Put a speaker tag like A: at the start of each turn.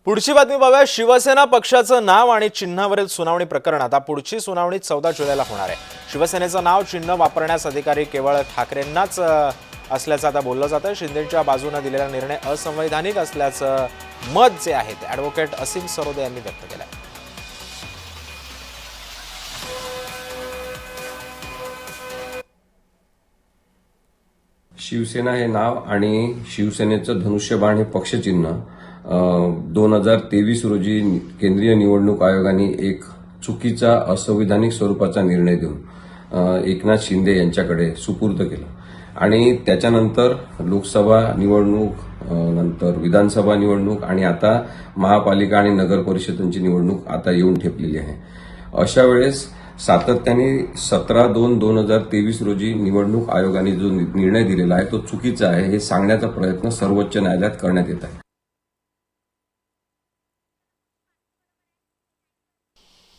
A: पुढची बातमी बघा। शिवसेना पक्षाचं नाव आणि चिन्हावरील सुनावणी प्रकरण आता पुढची सुनावणी 14 जुलैला होणार आहे। शिवसेनेचं नाव चिन्ह वापरण्यास अधिकारी केवळ ठाकरेंनाच असल्याचं आता बोललं जातं। शिंदेंच्या बाजूने दिलेला निर्णय असंवैधानिक असल्याचं मत जे आहे ते ॲडव्होकेट असीम सरोदे यांनी व्यक्त केलं आहे।
B: शिवसेना हे नाव आणि शिवसेनेचं धनुष्यबाण हे पक्षचिन्ह 2023 रोजी केंद्रीय निवडणूक आयोगाने एक चुकीचा असंवैधानिक स्वरूपाचा निर्णय देऊन एकनाथ शिंदे यांच्याकडे सुपूर्द केलं आणि त्याच्यानंतर लोकसभा निवडणूक, नंतर विधानसभा निवडणूक आणि आता महापालिका आणि नगर परिषदांची निवडणूक आता येऊन ठेपलेली आहे। अशा वेळेस सातत्याने 17/2/2023 रोजी निवडणूक आयोगाने जो निर्णय दिलेला आहे तो चुकीचा आहे हे सांगण्याचा प्रयत्न सर्वोच्च न्यायालयात करण्यात येत आहे।